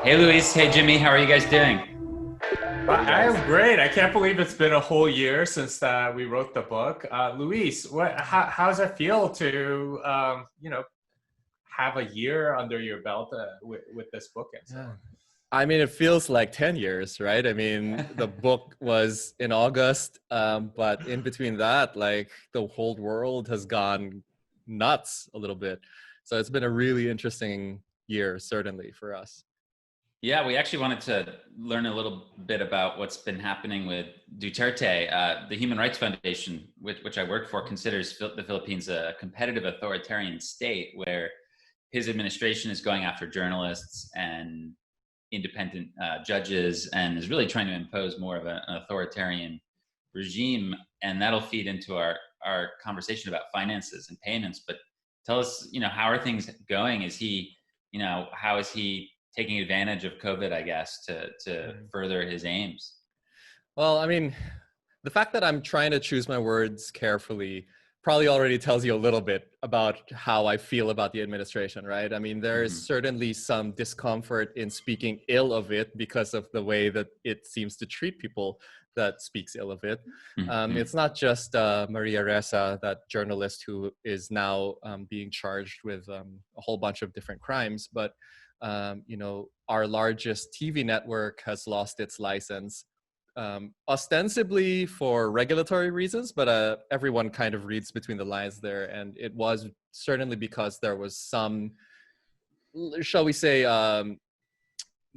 Hey Luis, hey Jimmy, how are you guys doing? I am great. I can't believe it's been a whole year since we wrote the book. Luis, how does it feel to have a year under your belt with this book and so Yeah. on? I mean, it feels like 10 years, right? I mean, the book was in August, but in between that, like the whole world has gone nuts a little bit. So it's been a really interesting year, certainly for us. Yeah, we actually wanted to learn a little bit about what's been happening with Duterte. The Human Rights Foundation, which I work for, considers the Philippines a competitive authoritarian state where his administration is going after journalists and independent judges and is really trying to impose more of an authoritarian regime. And that'll feed into our conversation about finances and payments. But tell us, how are things going? Is he, how is he taking advantage of COVID, I guess, to further his aims? Well, I mean, the fact that I'm trying to choose my words carefully probably already tells you a little bit about how I feel about the administration, right? I mean, there is Mhm. certainly some discomfort in speaking ill of it because of the way that it seems to treat people that speaks ill of it. Mhm. It's not just Maria Ressa, that journalist who is now being charged with a whole bunch of different crimes, but our largest TV network has lost its license, ostensibly for regulatory reasons, but everyone kind of reads between the lines there. And it was certainly because there was some, shall we say,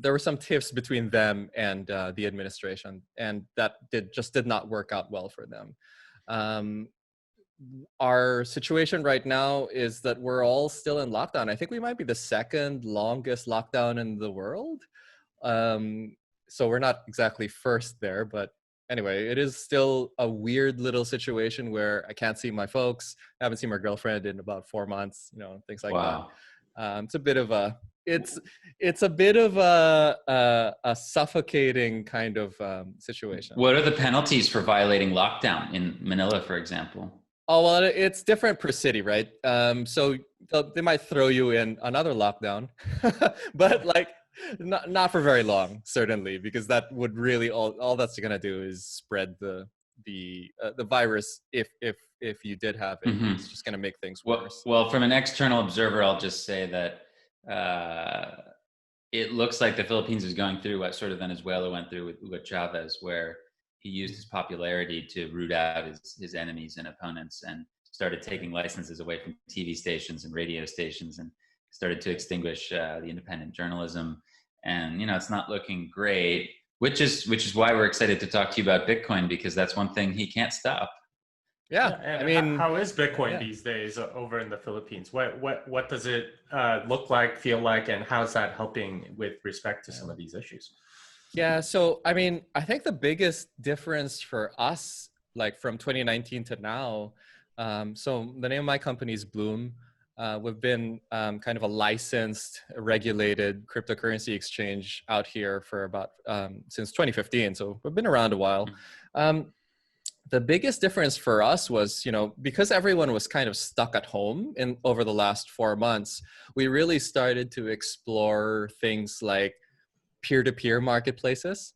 there were some tiffs between them and the administration, and that just did not work out well for them. Um, our situation right now is that we're all still in lockdown. I think we might be the second longest lockdown in the world. Um, so we're not exactly first there, but anyway, it is still a weird little situation where I can't see my folks. I haven't seen my girlfriend in about 4 months, things like that. Wow. It's a bit of a, it's a bit of a suffocating kind of situation. What are the penalties for violating lockdown in Manila, for example? Oh, well, it's different per city, right? So they might throw you in another lockdown, but like not for very long, certainly, because that would really all that's gonna do is spread the virus if you did have it. Mhm. It's just gonna make things Well, worse. well, from an external observer, I'll just say that it looks like the Philippines is going through what sort of Venezuela went through with Hugo Chavez, where he used his popularity to root out his enemies and opponents and started taking licenses away from TV stations and radio stations and started to extinguish the independent journalism. And it's not looking great, which is why we're excited to talk to you about Bitcoin, because that's one thing he can't stop. Yeah, Yeah, and I mean, how is Bitcoin yeah. these days over in the Philippines? What does it look like, feel like, and how's that helping with respect to some of these issues? Yeah, so I mean, I think the biggest difference for us, like from 2019 to now, so the name of my company is Bloom. We've been kind of a licensed, regulated cryptocurrency exchange out here for about since 2015. So we've been around a while. Um, the biggest difference for us was, because everyone was kind of stuck at home in over the last 4 months, we really started to explore things like peer-to-peer marketplaces.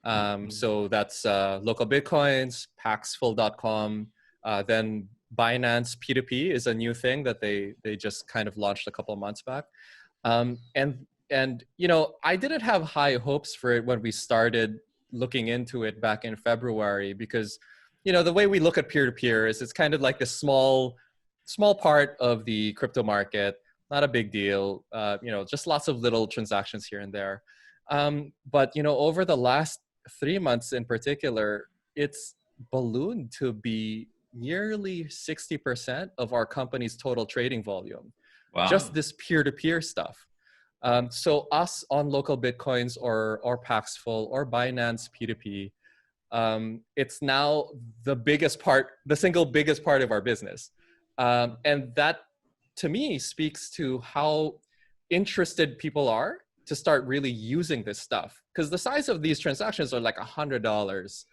So that's local bitcoins, paxful.com. Then Binance P2p is a new thing that they just kind of launched a couple of months back. And I didn't have high hopes for it when we started looking into it back in February, because the way we look at peer-to-peer is it's kind of like this small part of the crypto market, not a big deal, just lots of little transactions here and there. But over the last 3 months in particular, it's ballooned to be nearly 60% of our company's total trading volume, Wow. just this peer-to-peer stuff. So us on local bitcoins or Paxful or Binance P2p, it's now the single biggest part of our business. And that to me speaks to how interested people are to start really using this stuff. Because the size of these transactions are like $100,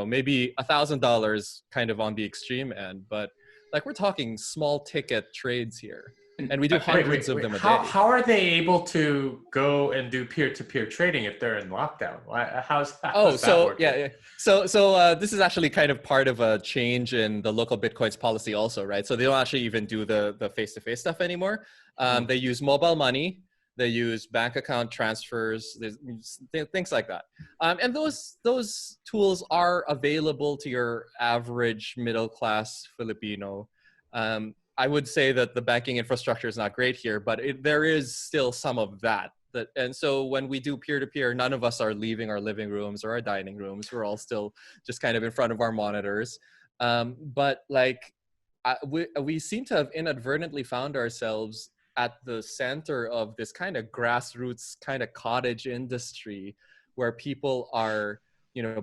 maybe $1,000 kind of on the extreme end, but like we're talking small ticket trades here. And we do hundreds of them a day. How are they able to go and do peer-to-peer trading if they're in lockdown? How's that working? Yeah. So this is actually kind of part of a change in the local Bitcoins policy also, right? So they don't actually even do the face-to-face stuff anymore. They use mobile money. They use bank account transfers, things like that. And those tools are available to your average middle-class Filipino. I would say that the banking infrastructure is not great here, but there is still some of that. And so when we do peer-to-peer, none of us are leaving our living rooms or our dining rooms. We're all still just kind of in front of our monitors. But like we seem to have inadvertently found ourselves at the center of this kind of grassroots kind of cottage industry where people are,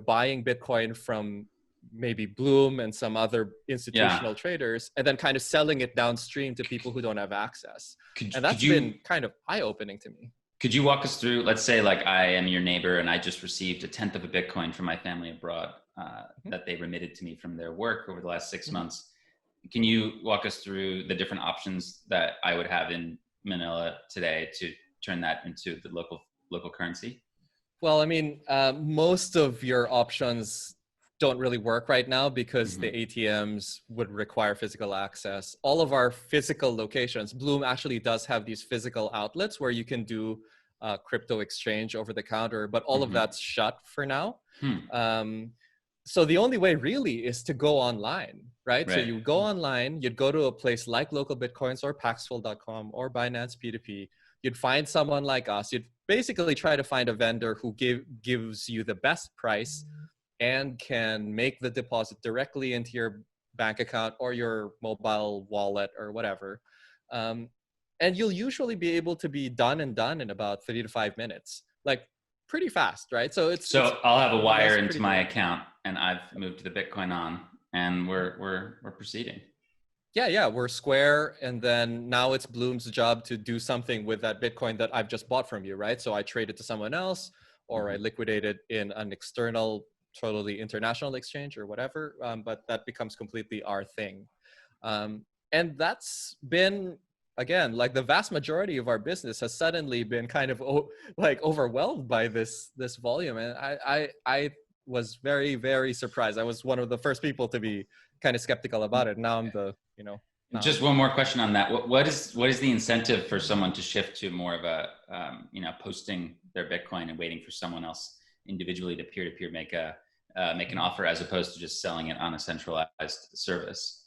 buying Bitcoin from maybe Bloom and some other institutional traders, and then kind of selling it downstream to people who don't have access. And that's been kind of eye-opening to me. Could you walk us through, let's say like I am your neighbor and I just received 1/10 of a Bitcoin from my family abroad that they remitted to me from their work over the last 6 months. Can you walk us through the different options that I would have in Manila today to turn that into the local currency? Well, I mean, most of your options don't really work right now because the ATMs would require physical access. All of our physical locations, Bloom actually does have these physical outlets where you can do crypto exchange over the counter, but all of that's shut for now. So the only way really is to go online, right? So you go online, you'd go to a place like Local Bitcoins or Paxful.com or Binance P2p. You'd find someone like us. You'd basically try to find a vendor who gives you the best price and can make the deposit directly into your bank account or your mobile wallet or whatever. And you'll usually be able to be done in about 3 to 5 minutes, like pretty fast, right? So I'll have a wire into my account and I've moved to the Bitcoin on and we're proceeding. Yeah, we're square. And then now it's Bloom's job to do something with that Bitcoin that I've just bought from you, right? So I trade it to someone else or I liquidate it in an external, totally international exchange or whatever. But that becomes completely our thing. And that's been, again, like the vast majority of our business has suddenly been kind of like overwhelmed by this volume. And I was very, very surprised. I was one of the first people to be kind of skeptical about it. Now I'm Just one more question on that. What is the incentive for someone to shift to more of a, posting their Bitcoin and waiting for someone else individually to peer-to-peer make an offer as opposed to just selling it on a centralized service?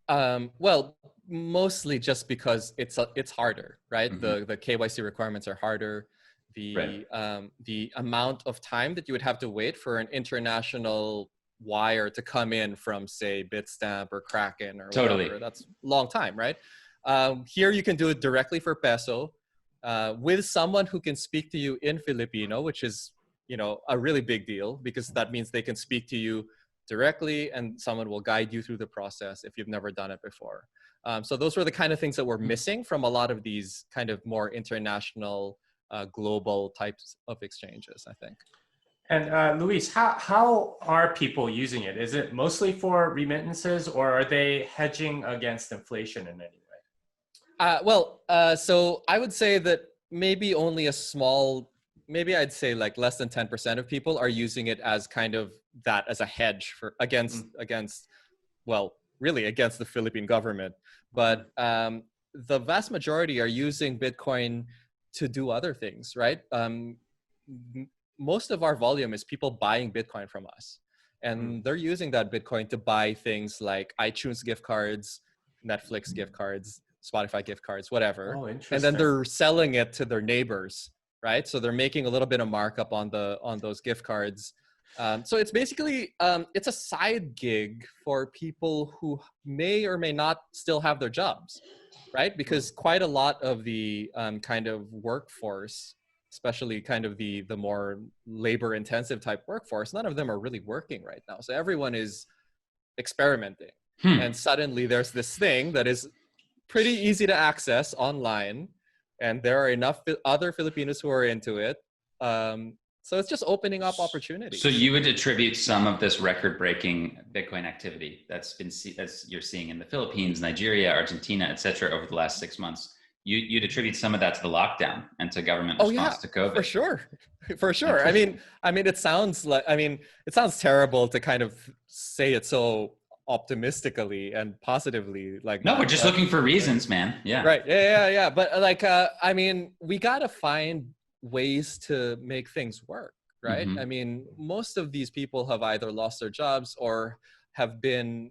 Well, mostly just because it's harder, right? The KYC requirements are harder. The amount of time that you would have to wait for an international wire to come in from, say, Bitstamp or Kraken or whatever, that's a long time, right? Here you can do it directly for peso with someone who can speak to you in Filipino, which is, a really big deal because that means they can speak to you directly and someone will guide you through the process if you've never done it before. So those were the kind of things that we're missing from a lot of these kind of more international, global types of exchanges, I think. And Luis, how are people using it? Is it mostly for remittances or are they hedging against inflation in any way? So I would say that maybe only a small, maybe I'd say like less than 10% of people are using it as kind of that as a hedge against the Philippine government. But the vast majority are using Bitcoin to do other things, right? Most of our volume is people buying Bitcoin from us. And they're using that Bitcoin to buy things like iTunes gift cards, Netflix gift cards, Spotify gift cards, whatever. Oh, interesting. And then they're selling it to their neighbors, right? So they're making a little bit of markup on those gift cards. So it's basically, it's a side gig for people who may or may not still have their jobs, right? Because quite a lot of the kind of workforce, especially kind of the more labor intensive type workforce, none of them are really working right now. So everyone is experimenting. And suddenly there's this thing that is pretty easy to access online. And there are enough other Filipinos who are into it. So it's just opening up opportunities. So you would attribute some of this record-breaking Bitcoin activity that's you're seeing in the Philippines, Nigeria, Argentina, et cetera, over the last 6 months. You'd attribute some of that to the lockdown and to government response to COVID. For sure. For sure. I mean, it sounds terrible to kind of say it so optimistically and positively like no, we're just looking for reasons, man. Yeah. Right. Yeah. But like, I mean, we got to find ways to make things work, right? Mm-hmm. I mean, most of these people have either lost their jobs or have been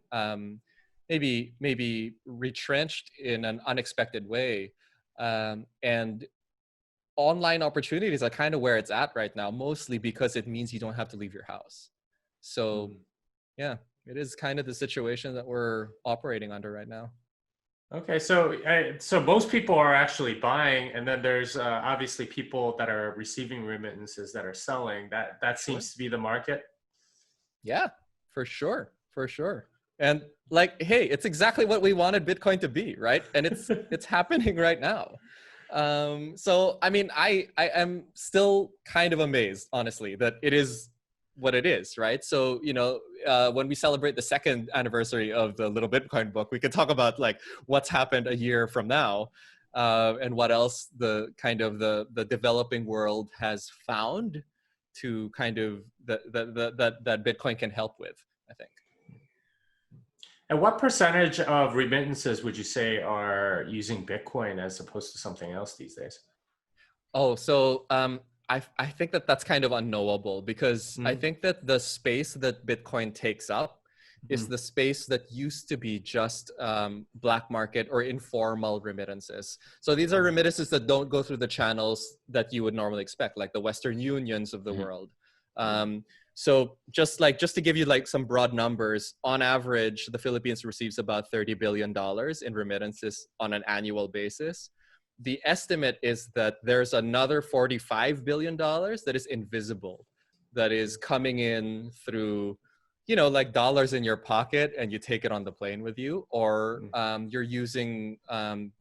maybe retrenched in an unexpected way. And online opportunities are kind of where it's at right now, mostly because it means you don't have to leave your house. So yeah, it is kind of the situation that we're operating under right now. Okay, so most people are actually buying, and then there's obviously people that are receiving remittances that are selling. That seems to be the market. Yeah, for sure. And like, hey, it's exactly what we wanted Bitcoin to be, right? And it's happening right now. So I mean, I am still kind of amazed, honestly, that it is what it is, right? So, you know, when we celebrate the 2nd anniversary of the Little Bitcoin book, we could talk about like what's happened a year from now, and what else the kind of the developing world has found to kind of that Bitcoin can help with, I think. And what percentage of remittances would you say are using Bitcoin as opposed to something else these days? Oh, so I think that's kind of unknowable, because I think that the space that Bitcoin takes up is the space that used to be just black market or informal remittances. So these are remittances that don't go through the channels that you would normally expect, like the Western Unions of the world. So just to give you like some broad numbers, on average, the Philippines receives about $30 billion in remittances on an annual basis. The estimate is that there's another $45 billion that is invisible, that is coming in through, you know, like dollars in your pocket and you take it on the plane with you, or you're using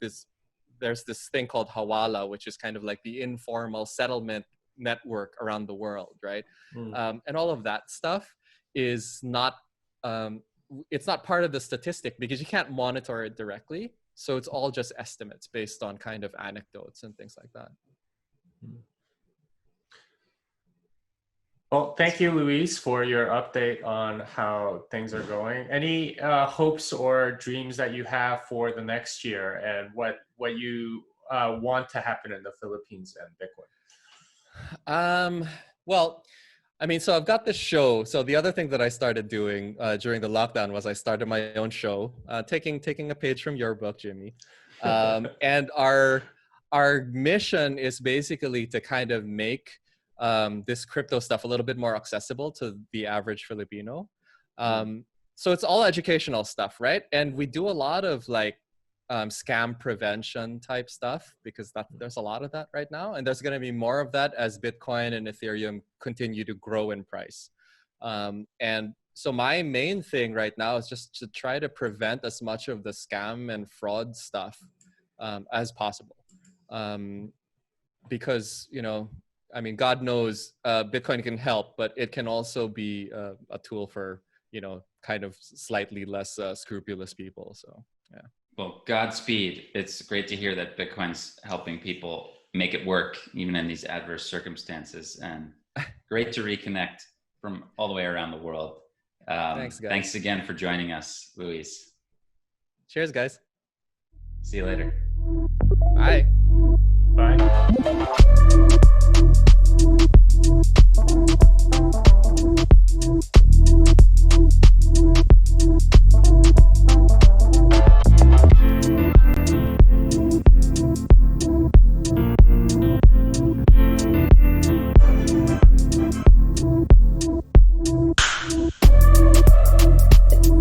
there's this thing called Hawala, which is kind of like the informal settlement network around the world, right? And all of that stuff is not, it's not part of the statistic because you can't monitor it directly. So it's all just estimates based on kind of anecdotes and things like that. Well, thank you, Luis, for your update on how things are going. Any hopes or dreams that you have for the next year, and what you want to happen in the Philippines and Bitcoin? Well, I mean, so I've got this show. So the other thing that I started doing during the lockdown was I started my own show, taking a page from your book, Jimmy. And our mission is basically to kind of make this crypto stuff a little bit more accessible to the average Filipino. So it's all educational stuff, right? And we do a lot of like scam prevention type stuff, because there's a lot of that right now, and there's going to be more of that as Bitcoin and Ethereum continue to grow in price. And so my main thing right now is just to try to prevent as much of the scam and fraud stuff as possible, because, you know, I mean, God knows Bitcoin can help, but it can also be a tool for, you know, kind of slightly less scrupulous people. So yeah. Well, Godspeed. It's great to hear that Bitcoin's helping people make it work, even in these adverse circumstances. And great to reconnect from all the way around the world. Thanks, guys. Thanks again for joining us, Luis. Cheers, guys. See you later. Bye.